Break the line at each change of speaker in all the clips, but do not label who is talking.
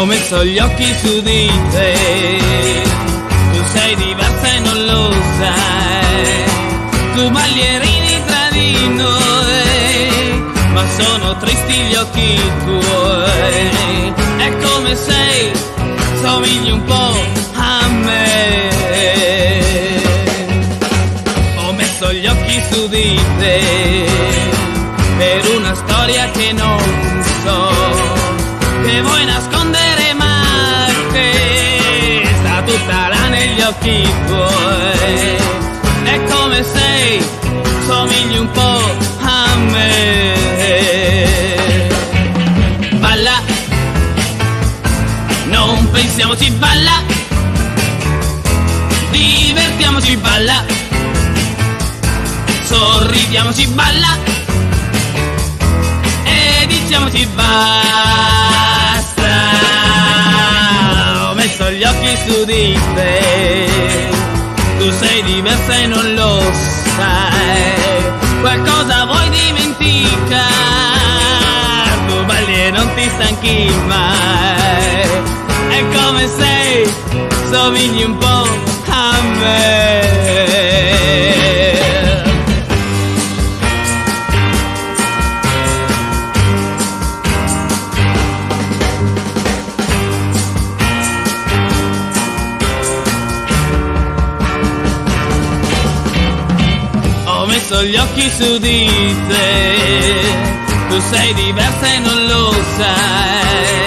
Ho messo gli occhi su di te, tu sei diversa e non lo sai, tu ballerini tra di noi, ma sono tristi gli occhi tuoi, è come sei, somigli un po' a me. Ho messo gli occhi su di te, per una storia che non so, che vuoi nascondere ma che sta tutta là negli occhi tuoi, è come sei, somigli un po' a me. Balla, non pensiamoci, balla, divertiamoci, balla, sorridiamoci, balla, e diciamoci basta. Ho messo gli occhi su di te, tu sei diversa e non lo sai, qualcosa vuoi dimenticare, tu balli e non ti stanchi mai, è come sei, somigli un po' a me. Ho messo gli occhi su di te, tu sei diversa e non lo sai,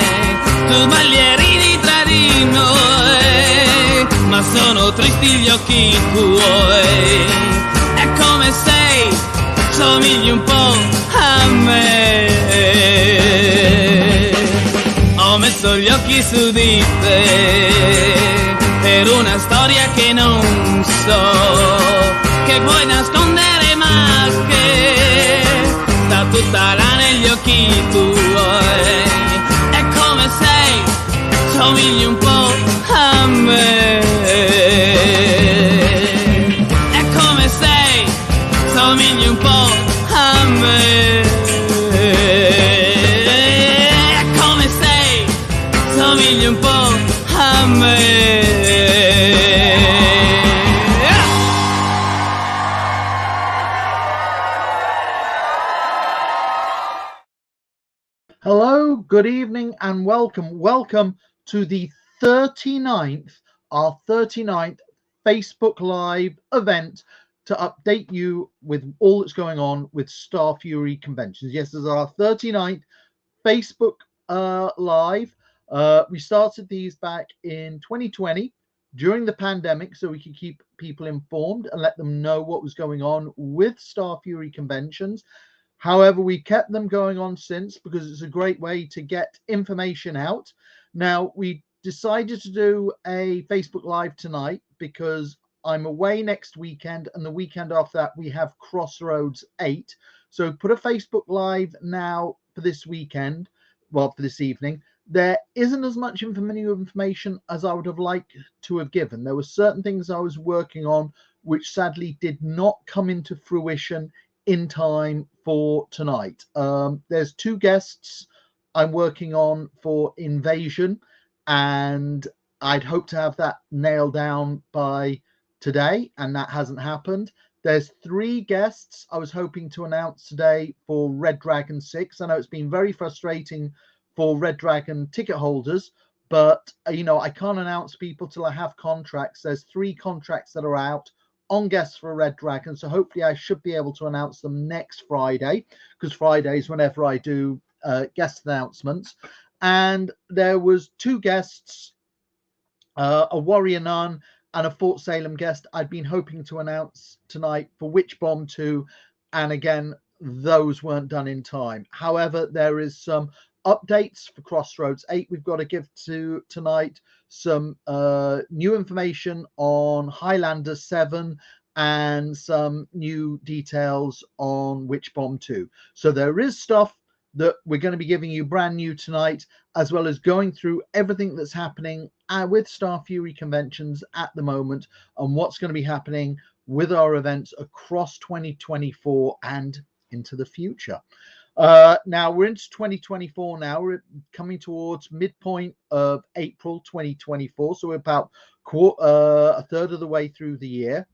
tu ballerini tra di noi, ma sono tristi gli occhi tuoi, è come sei, somigli un po' a me. Ho messo gli occhi su di te, per una storia che non so, che vuoi nascondere ma che sta tutta là negli occhi tuoi, è come sei, somigli un po' a me, è come sei, somigli un po' a me, è come sei, somigli un po' a me.
Hello, good evening and welcome. Welcome to the 39th, our 39th Facebook Live event to update you with all that's going on with Starfury conventions. Yes, this is our 39th Facebook Live. We started these back in 2020 during the pandemic so we could keep people informed and let them know what was going on with Starfury conventions. However, we kept them going on since because it's a great way to get information out. Now, we decided to do a Facebook Live tonight because I'm away next weekend, and the weekend after that, we have Crossroads 8. So put a Facebook Live now for this weekend, well, for this evening. There isn't as much information as I would have liked to have given. There were certain things I was working on which sadly did not come into fruition in time for tonight. There's two guests I'm working on for Invasion, and I'd hope to have that nailed down by today, and that hasn't happened. There's three guests I was hoping to announce today for Red Dragon 6. I know it's been very frustrating for Red Dragon ticket holders, but I can't announce people till I have contracts. There's three contracts that are out on guests for Red Dragon, so hopefully I should be able to announce them next Friday, because Fridays whenever I do guest announcements. And there was two guests, a Warrior Nun and a Fort Salem guest I'd been hoping to announce tonight for Witch Bomb 2, and again those weren't done in time. However, there is some updates for Crossroads 8 we've got to give to tonight, some new information on Highlander 7, and some new details on Witch Bomb 2. So there is stuff that we're going to be giving you brand new tonight, as well as going through everything that's happening with Starfury conventions at the moment, and what's going to be happening with our events across 2024 and into the future. Now we're into 2024 now. We're coming towards midpoint of April 2024. So we're about a third of the way through the year.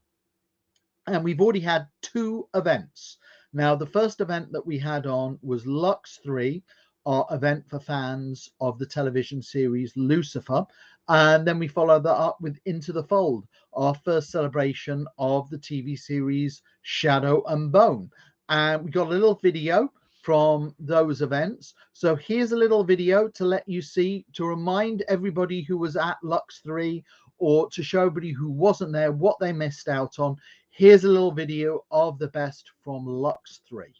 And we've already had 2 events. Now, the first event that we had on was Lux 3, our event for fans of the television series Lucifer. And then we followed that up with Into the Fold, our first celebration of the TV series Shadow and Bone. And we got a little video from those events. So here's a little video to let you see, to remind everybody who was at Lux 3 or to show everybody who wasn't there what they missed out on. Here's a little video of the best from Lux 3.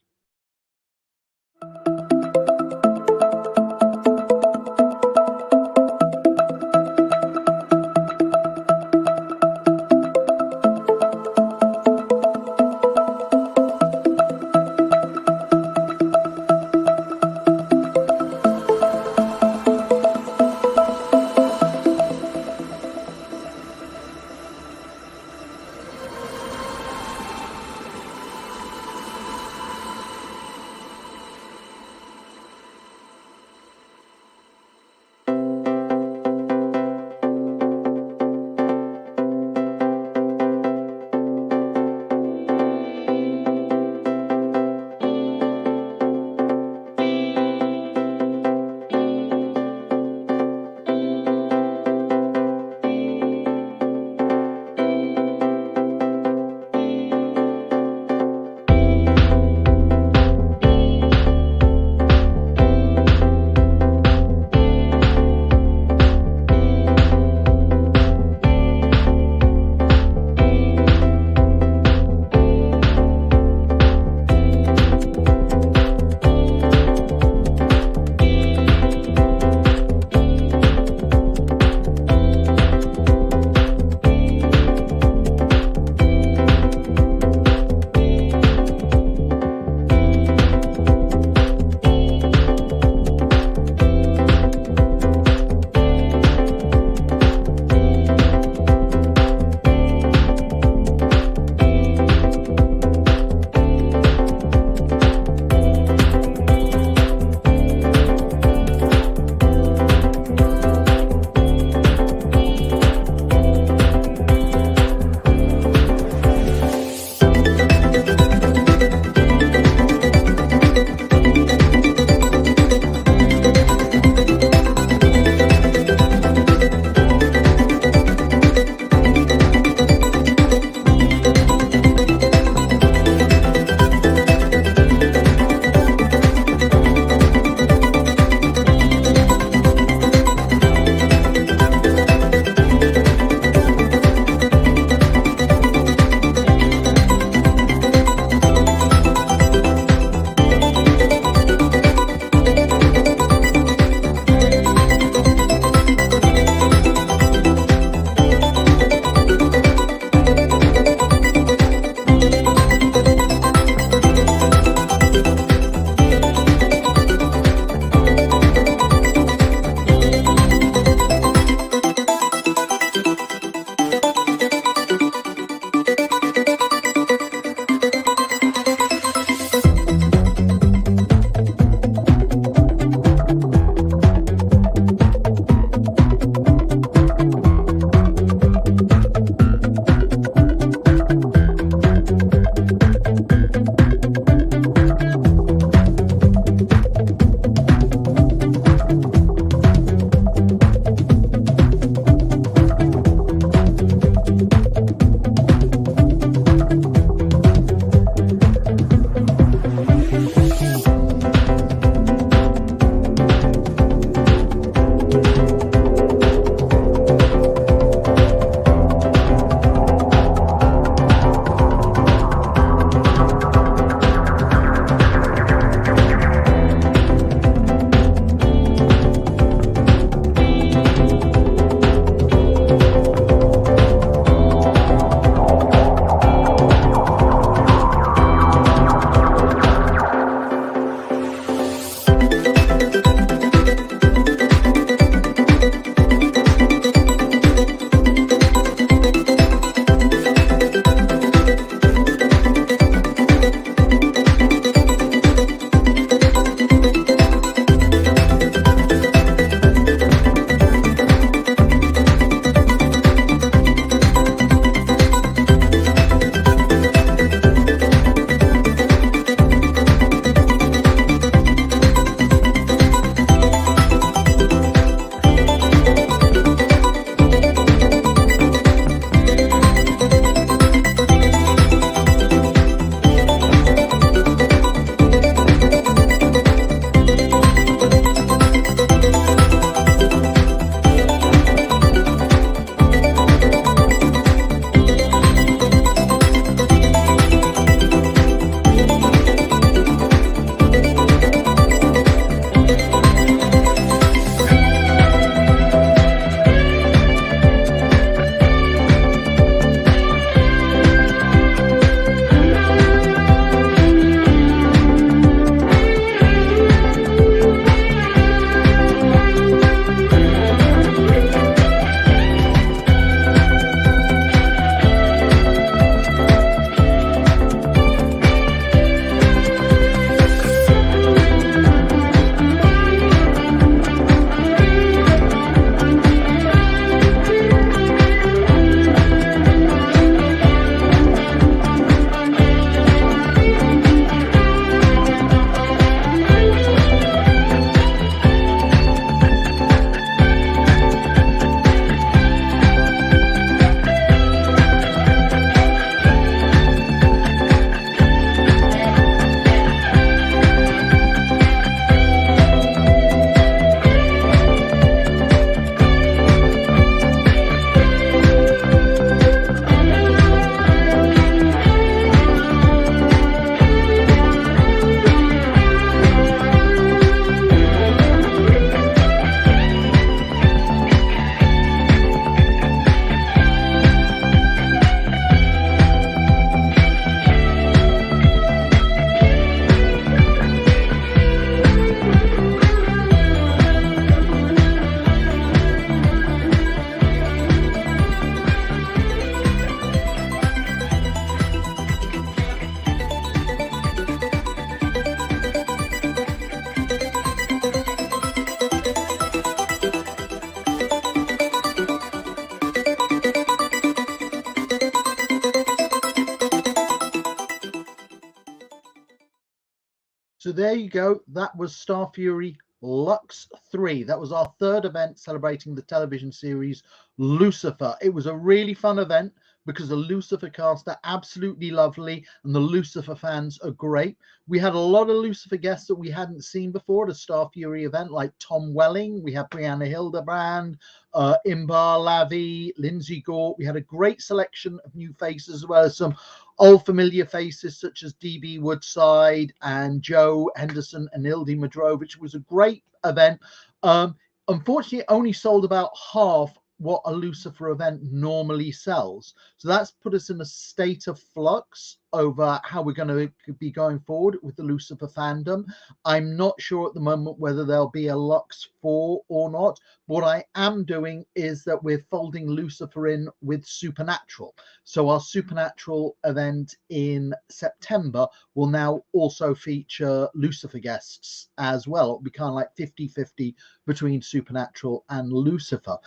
So there you go. That was Starfury Lux 3. That was our third event celebrating the television series Lucifer. It was a really fun event because the Lucifer cast are absolutely lovely and the Lucifer fans are great. We had a lot of Lucifer guests that we hadn't seen before at a Starfury event, like Tom Welling. We had Brianna Hildebrand, Imbar Lavi, Lindsay Gort. We had a great selection of new faces as well as some old familiar faces such as DB Woodside and Joe Henderson and Ildi Madrovich. It was a great event. Unfortunately, it only sold about half what a Lucifer event normally sells. So that's put us in a state of flux over how we're going to be going forward with the Lucifer fandom. I'm not sure at the moment whether there'll be a Lux 4 or not. What I am doing is that we're folding Lucifer in with Supernatural. So our Supernatural event in September will now also feature Lucifer guests as well. It'll be kind of like 50-50 between Supernatural and Lucifer.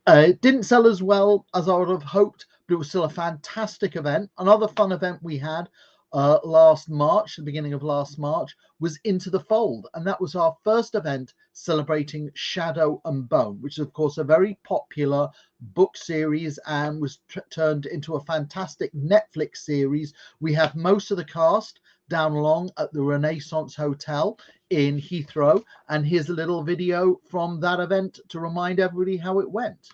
It didn't sell as well as I would have hoped, but it was still a fantastic event. Another fun event we had last March, the beginning of last March, was Into the Fold. And that was our first event celebrating Shadow and Bone, which is, of course, a very popular book series and was turned into a fantastic Netflix series. We have most of the cast down along at the Renaissance Hotel in Heathrow. And here's a little video from that event to remind everybody how it went.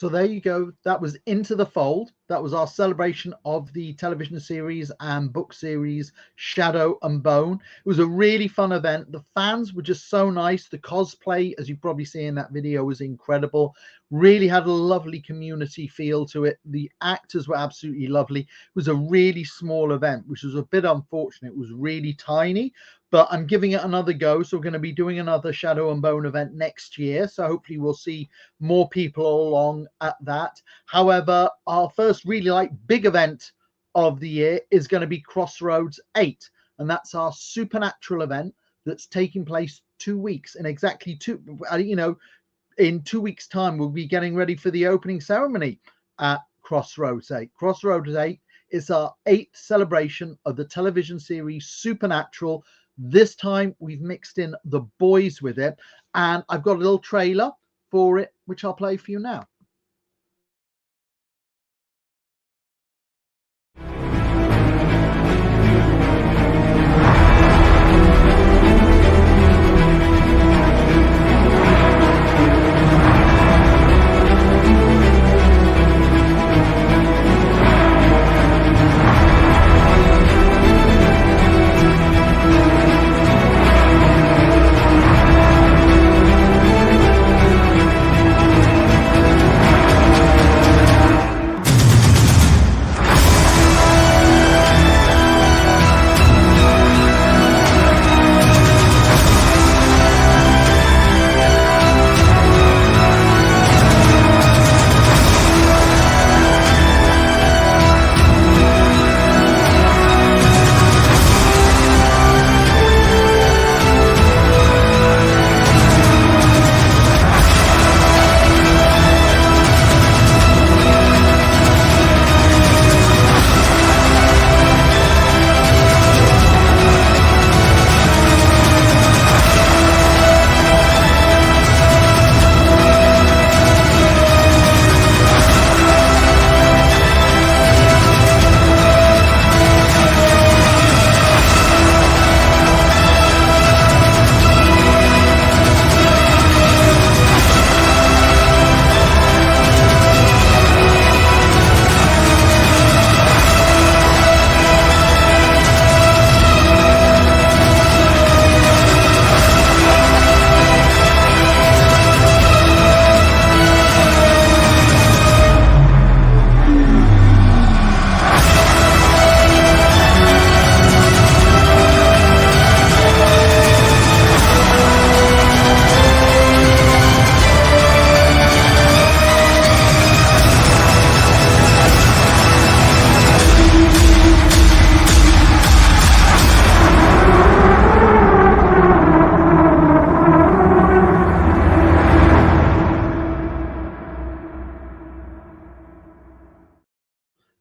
So there you go. That was Into the Fold. That was our celebration of the television series and book series Shadow and Bone. It was a really fun event. The fans were just so nice. The cosplay, as you probably see in that video, was incredible. Really had a lovely community feel to it. The actors were absolutely lovely. It was a really small event, which was a bit unfortunate. It was really tiny, but I'm giving it another go. So we're going to be doing another Shadow and Bone event next year. So hopefully we'll see more people along at that. However, our first really big event of the year is going to be Crossroads 8, and that's our supernatural event that's taking place 2 weeks in exactly in 2 weeks time we'll be getting ready for the opening ceremony at Crossroads 8. Crossroads 8 is our 8th celebration of the television series Supernatural. This time we've mixed in the boys with it, and I've got a little trailer for it which I'll play for you now.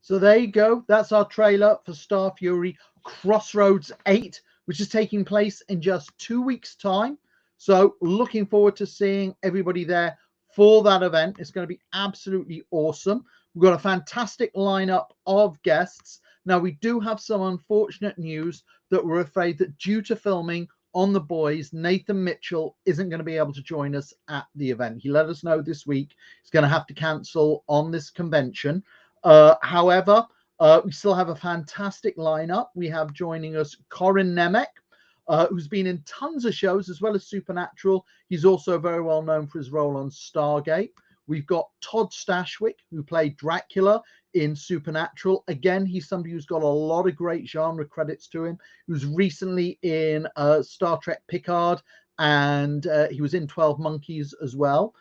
So there you go. That's our trailer for Starfury Crossroads 8, which is taking place in just 2 weeks' time. So looking forward to seeing everybody there for that event. It's going to be absolutely awesome. We've got a fantastic lineup of guests. Now, we do have some unfortunate news that we're afraid that due to filming on The Boys, Nathan Mitchell isn't going to be able to join us at the event. He let us know this week he's going to have to cancel on this convention. However, we still have a fantastic lineup. We have joining us Corin Nemec, who's been in tons of shows as well as Supernatural. He's also very well known for his role on Stargate. We've got Todd Stashwick, who played Dracula in Supernatural. Again, he's somebody who's got a lot of great genre credits to him. He was recently in Star Trek Picard, and he was in 12 Monkeys as well.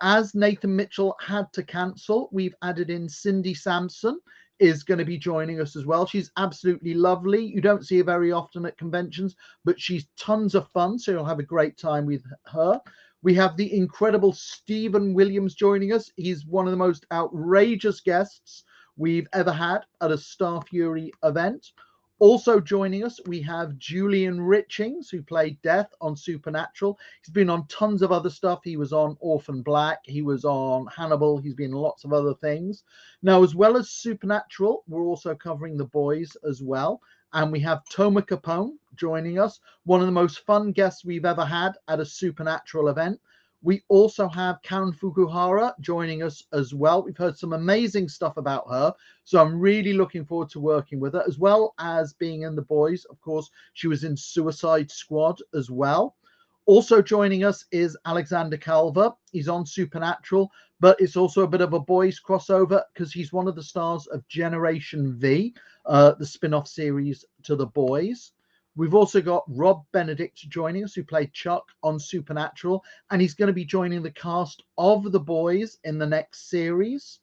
As Nathan Mitchell had to cancel, we've added in Cindy Sampson is going to be joining us as well. She's absolutely lovely. You don't see her very often at conventions, but she's tons of fun, so you'll have a great time with her. We have the incredible Stephen Williams joining us. He's one of the most outrageous guests we've ever had at a Starfury event. Also joining us, we have Julian Richings, who played Death on Supernatural. He's been on tons of other stuff. He was on Orphan Black. He was on Hannibal. He's been in lots of other things. Now, as well as Supernatural, we're also covering The Boys as well. And we have Toma Capone joining us, one of the most fun guests we've ever had at a Supernatural event. We also have Karen Fukuhara joining us as well. We've heard some amazing stuff about her, so I'm really looking forward to working with her, as well as being in The Boys. Of course, she was in Suicide Squad as well. Also joining us is Alexander Calver. He's on Supernatural, but it's also a bit of a boys crossover because he's one of the stars of Generation V, the spin-off series to The Boys. We've also got Rob Benedict joining us, who played Chuck on Supernatural, and he's going to be joining the cast of The Boys in the next series.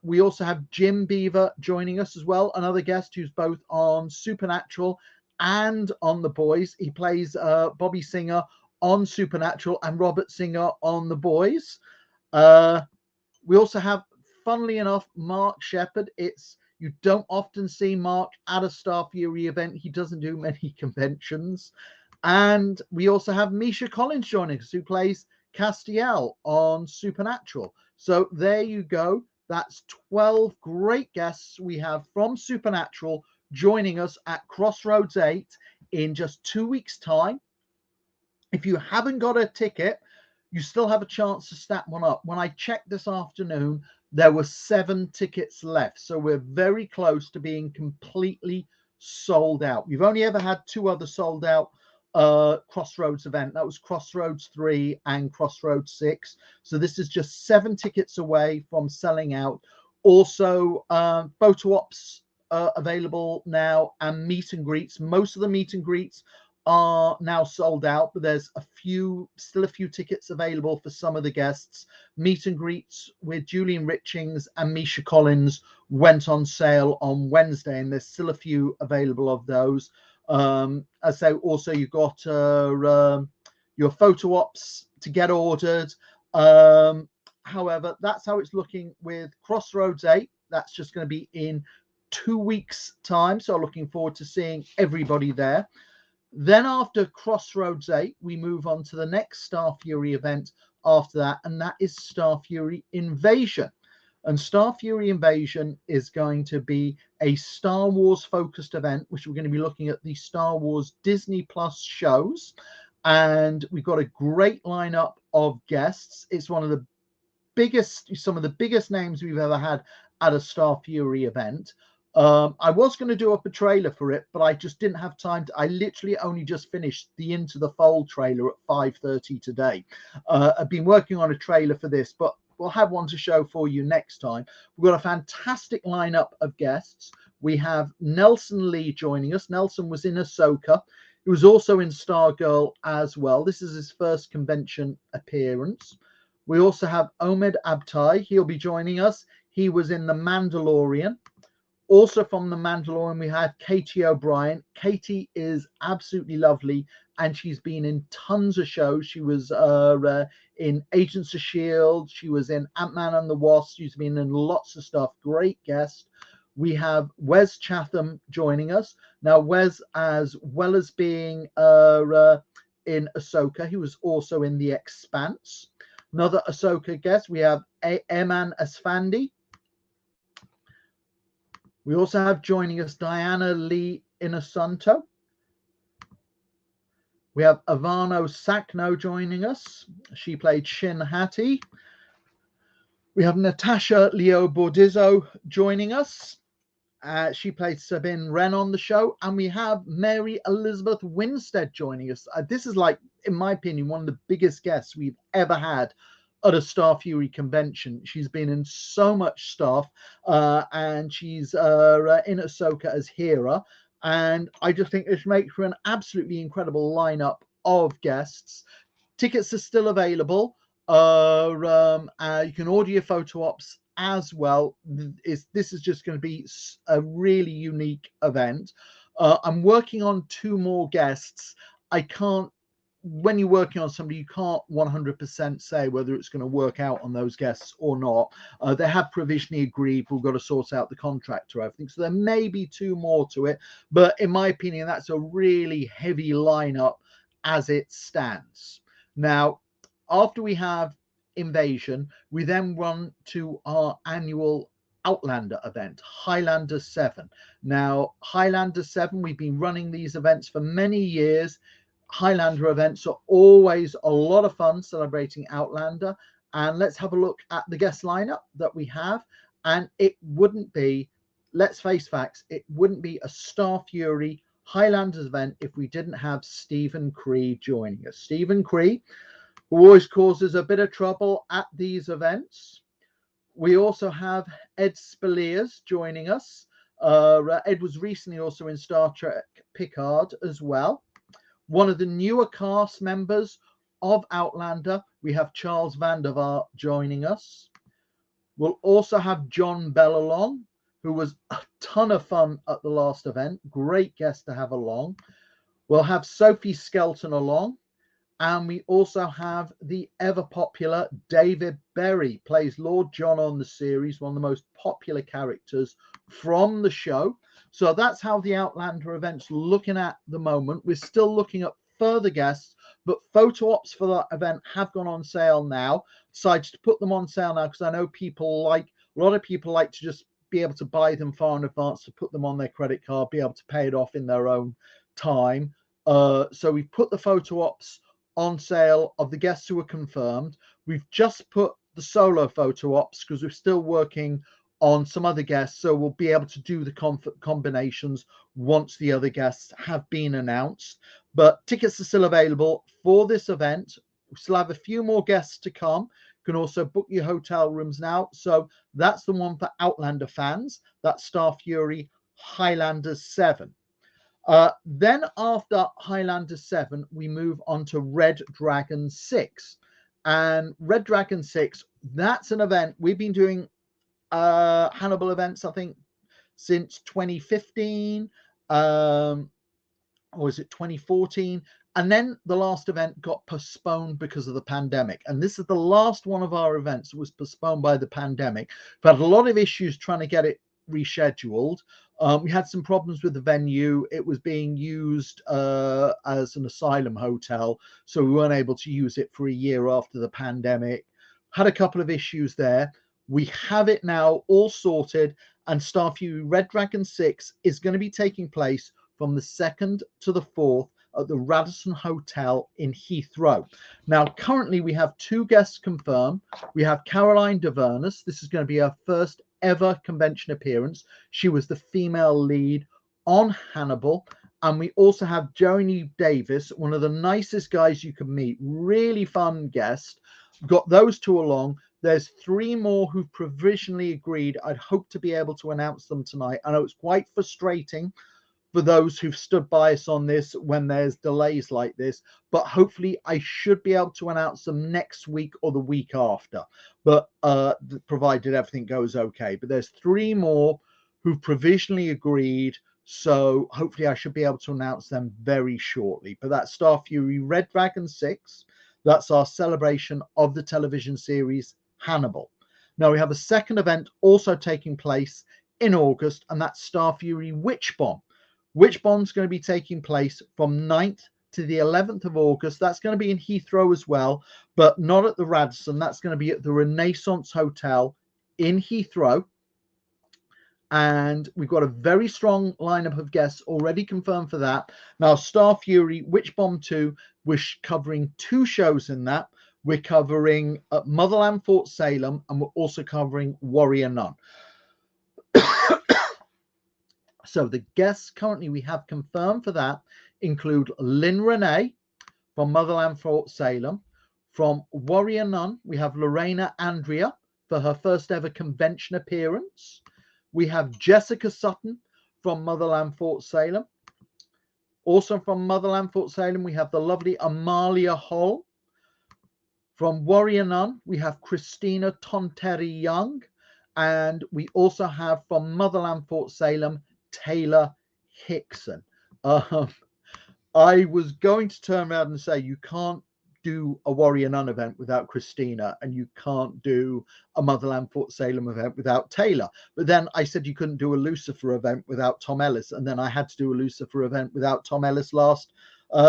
We also have Jim Beaver joining us as well, another guest who's both on Supernatural and on The Boys. He plays Bobby Singer on Supernatural and Robert Singer on The Boys. We also have, funnily enough, Mark Shepard. You don't often see Mark at a Starfury event. He doesn't do many conventions. And we also have Misha Collins joining us, who plays Castiel on Supernatural. So there you go. That's 12 great guests we have from Supernatural joining us at Crossroads 8 in just 2 weeks' time. If you haven't got a ticket, you still have a chance to snap one up. When I checked this afternoon, there were 7 tickets left. So we're very close to being completely sold out. We've only ever had 2 other sold out Crossroads event. That was Crossroads 3 and Crossroads 6. So this is just 7 tickets away from selling out. Also, photo ops available now and meet and greets. Most of the meet and greets are now sold out, but there's still a few tickets available for some of the guests. Meet and greets with Julian Richings and Misha Collins went on sale on Wednesday, and there's still a few available of those. I say also you've got your photo ops to get ordered. However, that's how it's looking with Crossroads 8. That's just going to be in 2 weeks' time, so looking forward to seeing everybody there. Then after Crossroads 8, we move on to the next Starfury event after that, and that is Starfury Invasion. And Starfury Invasion is going to be a Star Wars focused event, which we're going to be looking at the Star Wars Disney Plus shows. And we've got a great lineup of guests. It's some of the biggest names we've ever had at a Starfury event. I was going to do up a trailer for it, but I just didn't have time I literally only just finished the Into the Fold trailer at 5:30 today. I've been working on a trailer for this, but we'll have one to show for you next time. We've got a fantastic lineup of guests. We have Nelson Lee joining us. Nelson was in Ahsoka. He was also in Stargirl as well. This is his first convention appearance. We also have Omid Abtai. He'll be joining us. He was in The Mandalorian. Also from The Mandalorian, we have Katie O'Brien. Katie is absolutely lovely, and she's been in tons of shows. She was in Agents of S.H.I.E.L.D. She was in Ant-Man and the Wasp. She's been in lots of stuff. Great guest. We have Wes Chatham joining us. Now, Wes, as well as being in Ahsoka, he was also in The Expanse. Another Ahsoka guest, we have Eman Asfandi. We also have joining us Diana Lee Inosanto. We have Ivano Sakno joining us. She played Shin Hati. We have Natasha Leo Bordizzo joining us. She played Sabine Wren on the show. And we have Mary Elizabeth Winstead joining us. This is, like, in my opinion, one of the biggest guests we've ever had at a Starfury convention. She's been in so much stuff, and she's in Ahsoka as Hera. And I just think this makes for an absolutely incredible lineup of guests. Tickets are still available. You can order your photo ops as well. This is just going to be a really unique event. I'm working on 2 more guests. When you're working on somebody, you can't 100% say whether it's going to work out on those guests or not. They have provisionally agreed. We've got to sort out the contract or everything. So there may be 2 more to it. But in my opinion, that's a really heavy lineup as it stands. Now, after we have Invasion, we then run to our annual Outlander event, Highlander 7. Now, Highlander 7, we've been running these events for many years. Highlander events are always a lot of fun celebrating Outlander. And let's have a look at the guest lineup that we have. And it wouldn't be, let's face facts, it wouldn't be a Starfury Highlanders event if we didn't have Stephen Cree joining us. Stephen Cree, who always causes a bit of trouble at these events. We also have Ed Spaliers joining us. Ed was recently also in Star Trek Picard as well. One of the newer cast members of Outlander, we have Charles Vandervaart joining us. We'll also have John Bell along, who was a ton of fun at the last event. Great guest to have along. We'll have Sophie Skelton along. And we also have the ever popular David Berry, plays Lord John on the series, one of the most popular characters from the show. So that's how the Outlander event's looking at the moment. We're still looking at further guests, but photo ops for that event have gone on sale now. Decided to put them on sale now because I know a lot of people like to just be able to buy them far in advance, to put them on their credit card, be able to pay it off in their own time. So we put the photo ops on sale of the guests who are confirmed. We've just put the solo photo ops because we're still working on some other guests, so we'll be able to do the combinations once the other guests have been announced. But tickets are still available for this event. We still have a few more guests to come. You can also book your hotel rooms now. So that's the one for Outlander fans. That's Starfury Highlanders 7. Then after Highlander 7, we move on to Red Dragon 6. And Red Dragon 6, that's an event. We've been doing Hannibal events, I think, since 2015. Or is it 2014? And then the last event got postponed because of the pandemic. And this is the last one of our events that was postponed by the pandemic. We've had a lot of issues trying to get it rescheduled. We had some problems with the venue. It was being used as an asylum hotel, so we weren't able to use it for a year after the pandemic. Had a couple of issues there. We have it now all sorted, and Starfury Red Dragon 6 is going to be taking place from the 2nd to the 4th at the Radisson Hotel in Heathrow. Now, currently we have 2 guests confirmed. We have Caroline DeVernus. This is going to be her first ever convention appearance. She was the female lead on Hannibal. And we also have Jeremy Davis, one of the nicest guys you can meet. Really fun guest. Got those 2 along. There's 3 more who've provisionally agreed. I'd hope to be able to announce them tonight. I know it's quite frustrating for those who've stood by us on this when there's delays like this, but hopefully I should be able to announce them next week or the week after, but provided everything goes okay. But there's 3 more who've provisionally agreed, so hopefully I should be able to announce them very shortly. But that's Starfury Red Dragon 6. That's our celebration of the television series Hannibal. Now we have a second event also taking place in August, and that's Starfury Witch Bomb. Witch Bomb's going to be taking place from 9th to the 11th of August. That's going to be in Heathrow as well, but not at the Radisson. That's going to be at the Renaissance Hotel in Heathrow. And we've got a very strong lineup of guests already confirmed for that. Now, Starfury Witch Bomb 2, we're covering 2 shows in that. We're covering Motherland Fort Salem, and we're also covering Warrior Nun. So the guests currently we have confirmed for that include Lynn Renee from Motherland Fort Salem. From Warrior Nun, we have Lorena Andrea for her first ever convention appearance. We have Jessica Sutton from Motherland Fort Salem. Also from Motherland Fort Salem, we have the lovely Amalia Hall. From Warrior Nun, we have Christina Tonteri Young. And we also have from Motherland Fort Salem, Taylor Hickson. I was going to turn around and say you can't do a Warrior Nun event without Christina, and you can't do a Motherland Fort Salem event without Taylor. But then I said you couldn't do a Lucifer event without Tom Ellis, and then I had to do a Lucifer event without Tom Ellis last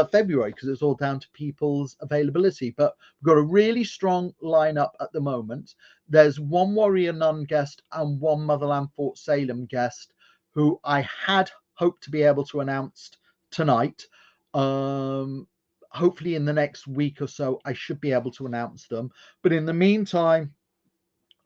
February because it's all down to people's availability. But we've got a really strong lineup at the moment. There's 1 Warrior Nun guest and 1 Motherland Fort Salem guest who I had hoped to be able to announce tonight. hopefully in the next week or so, I should be able to announce them. But in the meantime,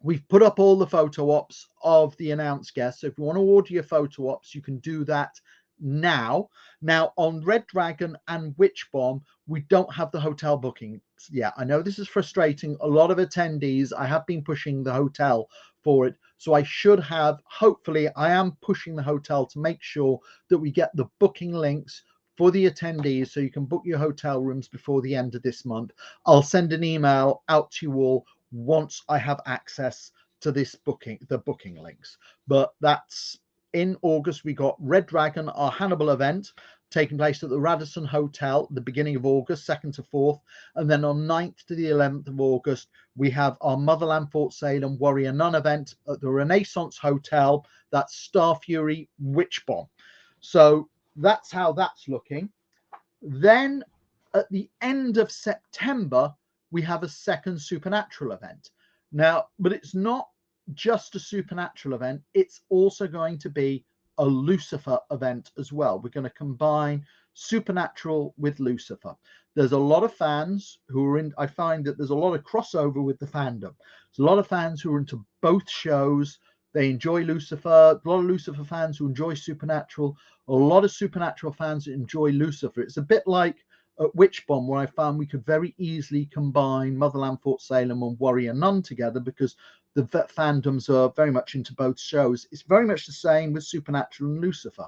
we've put up all the photo ops of the announced guests. So if you want to order your photo ops, you can do that now. Now on Red Dragon and Witch Bomb, we don't have the hotel booking. Yeah, I know this is frustrating. A lot of attendees, I have been pushing the hotel for it. So I should have, hopefully, I am pushing the hotel to make sure that we get the booking links for the attendees so you can book your hotel rooms before the end of this month. I'll send an email out to you all once I have access to this booking, the booking links. But that's in August. We got Red Dragon, our Hannibal event, taking place at the Radisson Hotel the beginning of August, 2nd to 4th. And then on 9th to the 11th of August, we have our Motherland Fort Salem Warrior Nun event at the Renaissance Hotel. That's Starfury Witch Bomb. So that's how that's looking. Then at the end of September, we have a second Supernatural event. Now, but it's not just a Supernatural event, it's also going to be a Lucifer event as well. We're going to combine Supernatural with Lucifer. There's a lot of fans who are in, I find that there's a lot of crossover with the fandom. There's a lot of fans who are into both shows. They enjoy Lucifer, a lot of Lucifer fans who enjoy Supernatural, a lot of Supernatural fans that enjoy Lucifer. It's a bit like at Witch Bomb, where I found we could very easily combine Motherland Fort Salem and Warrior Nun together because the fandoms are very much into both shows. It's very much the same with Supernatural and Lucifer.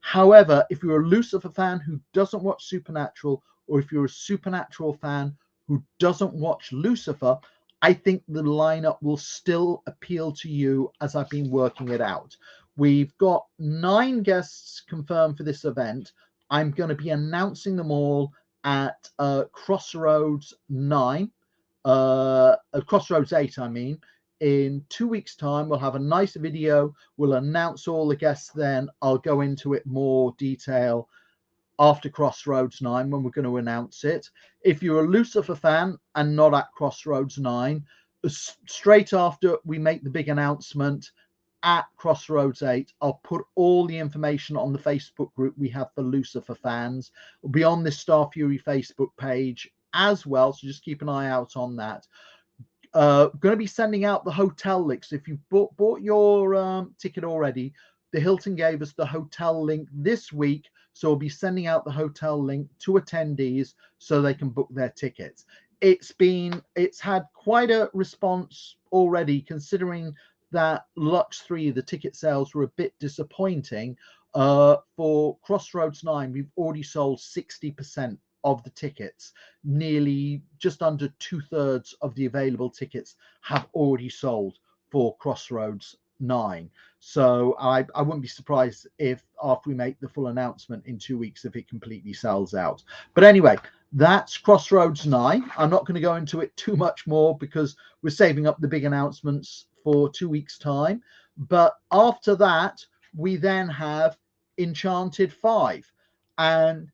However, if you're a Lucifer fan who doesn't watch Supernatural, or if you're a Supernatural fan who doesn't watch Lucifer, I think the lineup will still appeal to you as I've been working it out. We've got 9 guests confirmed for this event. I'm going to be announcing them all at Crossroads 9, Crossroads 8, I mean. In 2 weeks' time, we'll have a nice video. We'll announce all the guests then. I'll go into it more detail after Crossroads 9 when we're going to announce it. If you're a Lucifer fan and not at Crossroads 9, straight after we make the big announcement at Crossroads 8, I'll put all the information on the Facebook group we have for Lucifer fans. It'll be on this Starfury Facebook page as well, so just keep an eye out on that. Going to be sending out the hotel links. If you've bought your ticket already, the Hilton gave us the hotel link this week, so we'll be sending out the hotel link to attendees so they can book their tickets. It's had quite a response already, considering that Lux 3, the ticket sales were a bit disappointing. For Crossroads 9, we've already sold 60% of the tickets. Nearly just under 2/3 of the available tickets have already sold for Crossroads 9. So I wouldn't be surprised if after we make the full announcement in 2 weeks, if it completely sells out. But anyway, that's Crossroads 9. I'm not going to go into it too much more because we're saving up the big announcements for 2 weeks' time. But after that, we then have Enchanted 5. And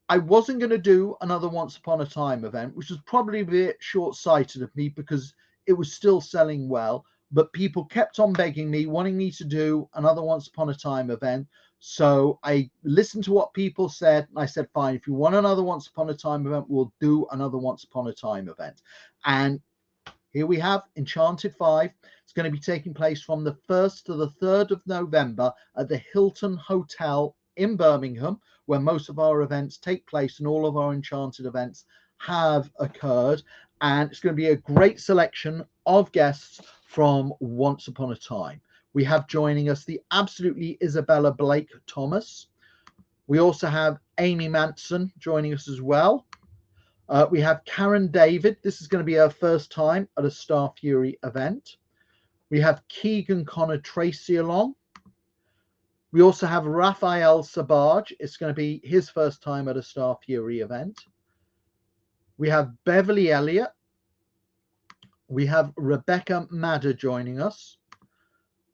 I wasn't going to do another Once Upon a Time event, which was probably a bit short-sighted of me because it was still selling well. But people kept on begging me, wanting me to do another Once Upon a Time event. So I listened to what people said, and I said, fine, if you want another Once Upon a Time event, we'll do another Once Upon a Time event. And here we have Enchanted 5. It's going to be taking place from the 1st to the 3rd of November at the Hilton Hotel in Birmingham, where most of our events take place and all of our Enchanted events have occurred. And it's going to be a great selection of guests from Once Upon a Time. We have joining us the absolutely Isabella Blake Thomas. We also have Amy Manson joining us as well. We have Karen David. This is going to be her first time at a Starfury event. We have Keegan Connor Tracy along. We also have Raphael Sabaj. It's going to be his first time at a Starfury event. We have Beverly Elliott. We have Rebecca Madder joining us.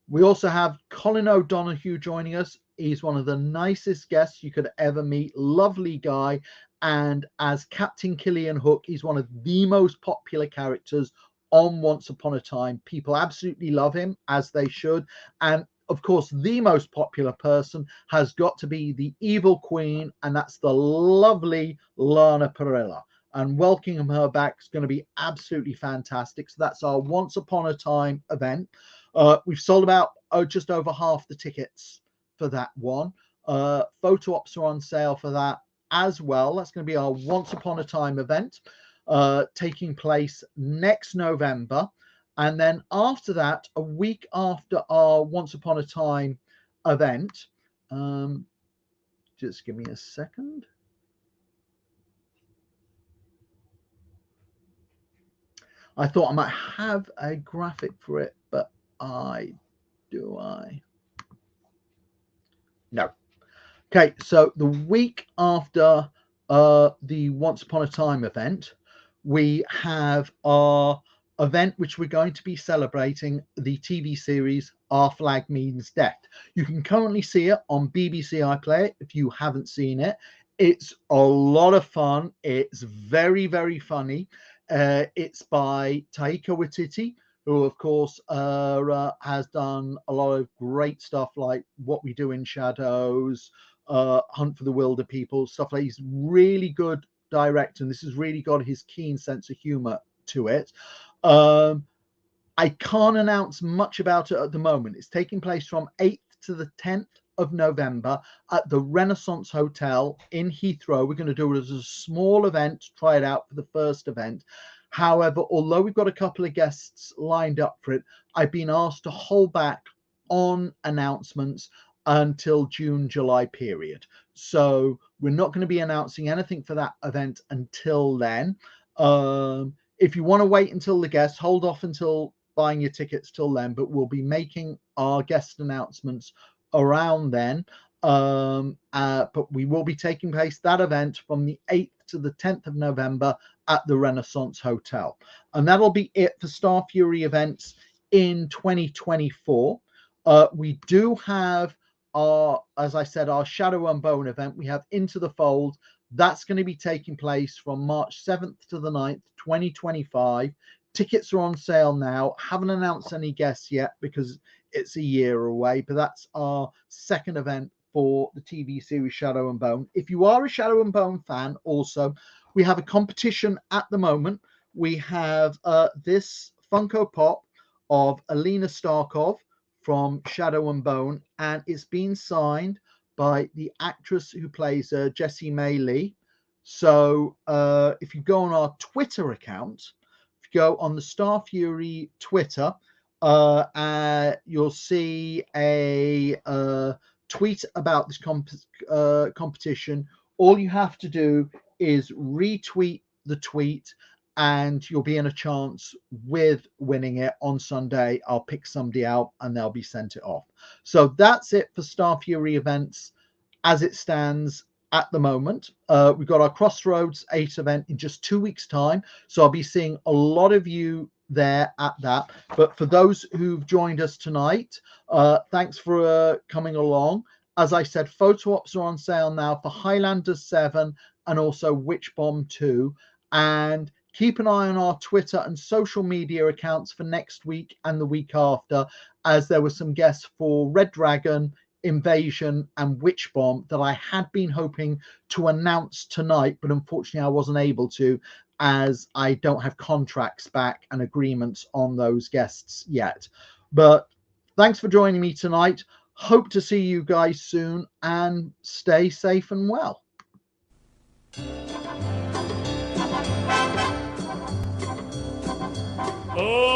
We also have Colin O'Donoghue joining us. He's one of the nicest guests you could ever meet. Lovely guy. And as Captain Killian Hook, he's one of the most popular characters on Once Upon a Time. People absolutely love him, as they should. And of course, the most popular person has got to be the evil queen, and that's the lovely Lana Parrilla. And welcoming her back is going to be absolutely fantastic. So that's our Once Upon a Time event. We've sold about just over half the tickets for that one. Photo ops are on sale for that as well. That's going to be our Once Upon a Time event, taking place next November. And then after that, a week after our Once Upon a Time event, just give me a second. I thought I might have a graphic for it, but do I? No. Okay, so the week after the Once Upon a Time event, we have our event which we're going to be celebrating the TV series Our Flag Means Death. You can currently see it on BBC iPlayer if you haven't seen it. It's a lot of fun. It's very, very funny. It's by Taika Waititi, who, of course, has done a lot of great stuff like What We Do in Shadows, Hunt for the Wilder People, stuff like. He's really good director, and this has really got his keen sense of humor to it. I can't announce much about it at the moment. It's taking place from 8th to the 10th of November at the Renaissance Hotel in Heathrow. We're going to do it as a small event, try it out for the first event. However, although we've got a couple of guests lined up for it, I've been asked to hold back on announcements until June, July period. So we're not going to be announcing anything for that event until then. If you want to wait until the guests, hold off until buying your tickets till then, but we'll be making our guest announcements around then. But we will be taking place that event from the 8th to the 10th of November at the Renaissance Hotel. And that'll be it for Starfury events in 2024. We do have our, as I said, our Shadow and Bone event. We have Into the Fold. That's going to be taking place from March 7th to the 9th, 2025. Tickets are on sale now. Haven't announced any guests yet because it's a year away, but that's our second event for the TV series Shadow and Bone. If you are a Shadow and Bone fan, also, we have a competition at the moment. We have this Funko Pop of Alina Starkov from Shadow and Bone, and it's been signed by the actress who plays Jessie May Lee. So if you go on our Twitter account, if you go on the Starfury Twitter, you'll see a tweet about this competition. All you have to do is retweet the tweet, and you'll be in a chance with winning it on Sunday. I'll pick somebody out and they'll be sent it off. So that's it for Starfury events as it stands at the moment. We've got our Crossroads 8 event in just 2 weeks' time. So I'll be seeing a lot of you there at that. But for those who've joined us tonight, thanks for coming along. As I said, photo ops are on sale now for Highlanders 7 and also Witch Bomb 2. And keep an eye on our Twitter and social media accounts for next week and the week after, as there were some guests for Red Dragon, Invasion, and Witch Bomb that I had been hoping to announce tonight, but unfortunately I wasn't able to, as I don't have contracts back and agreements on those guests yet. But thanks for joining me tonight. Hope to see you guys soon, and stay safe and well.
Oh.